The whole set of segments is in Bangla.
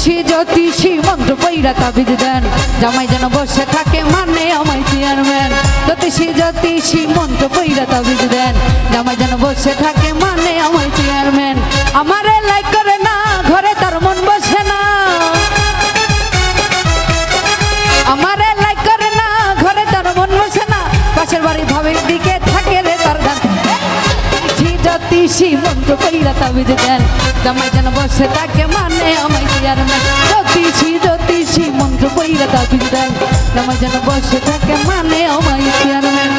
জ্যোতিষী মন্ত্র পইরা তাবিজ দেন জামাই যেন বসে থাকে মানে আমায় চেয়ারম্যান। জ্যোতিষী মন্ত্র পইরা তাবিজ দেন জামাই যেন বসে থাকে মানে আমায় চেয়ারম্যান। আমারে লাইক করে না ঘরে তার মন বসে না, আমারে লাইক করে না ঘরে তার মন বসে না, পাশের বাড়ি ভাবের দিকে থাকে রে তার গান। জ্যোতিষী মন্ত্র পইরা তাবিজ দেন জামাই যেন বসে থাকে মানে আমায় চেয়ারম্যান। জ্যোতিষী মন্ত্র পইরা তাবিজ দেন জামাই যেন বসে থাকে মানে আমায় চেয়ারম্যান।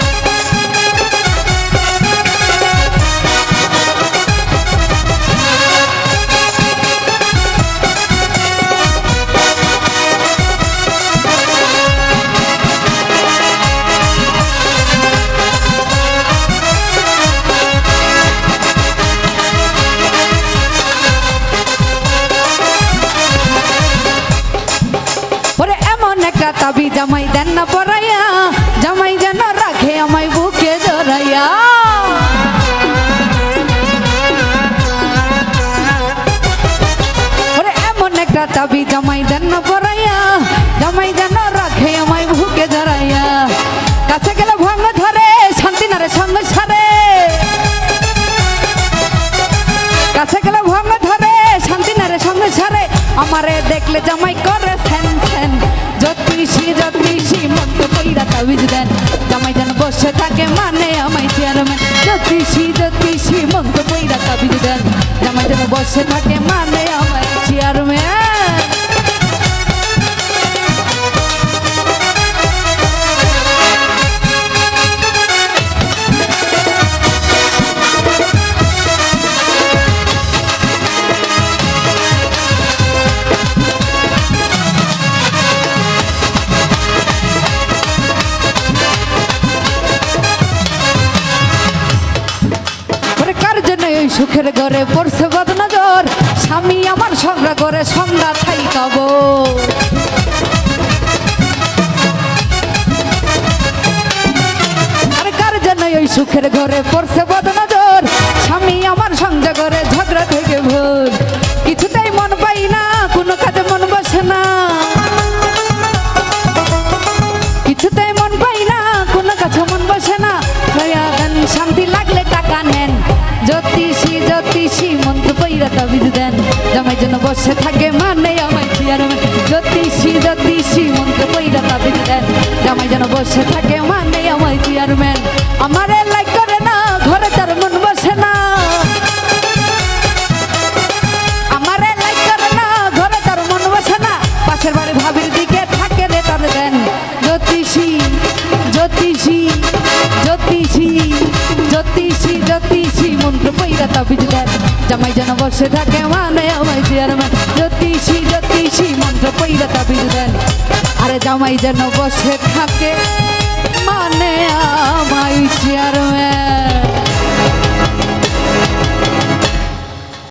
তাবি জামাই দেন না পরাইয়া জামাই যেন রাখে আমায় বুকে জড়াইয়া। ওরে এমন একটা তাবি জামাই দেন না পরাইয়া জামাই যেন রাখে আমায় বুকে জড়াইয়া। কাছে গেলে ভাঙ ধরে শান্তি নারে সঙ্গ সারে, কাছে গেলে ভাঙ ধরে শান্তি নারে সঙ্গ সারে, আমারে দেখলে জামাই করে স্যান স্যান। জ্যোতিষী মন্ত্র পইরা তাবিজ দেন জামাই যেন বসে থাকে মানে আমায় চেয়ারম্যান। জ্যোতিষী মন্ত্র পইরা তাবিজ দেন জামাই যেন বসে থাকে মানে আমায় চেয়ারম্যান। সুখের ঘরে পড়ছে বদনজর স্বামী আমার সংগ্রহ করে সংজ্ঞা থাই কাব। আর কার জন্য ওই সুখের ঘরে পড়ছে বদনজর স্বামী আমার সংজ্ঞা করে ঝগড়া থেকে ভোর। কিছুতেই মন পাই না কোনো কাজে মন বসে না, কিছুতেই মন পাই না কোনো কাছে মন বসে না, শান্তি লাগলে টাকা নেন। জ্যোতিষী মন্ত্র পইরা তাবিজ দেন জামাই যেন বসে থাকে মানে আমায় চেয়ারম্যান। জ্যোতিষী মন্ত্র পইরা তাবিজ দেন জামাই যেন বসে থাকে মানে আমায় চেয়ারম্যান। আমারে লাইক করে না ঘরে তার মন বসে না, আমারে লাইক করে না ঘরে তার মন বসে না, পাশের বাড়ি ভাবির দিকে থাকে রে তার দেন। জ্যোতিষী মন্ত্র পইরা তাবিজ দেন জামাই যেন বসে থাকে মানে আমায় চেয়ারম্যান। জ্যোতিষী মন্ত্র পইরা তাবিজ দেন আরে জামাই যেন বসে থাকে মানে আমায় চেয়ারম্যান।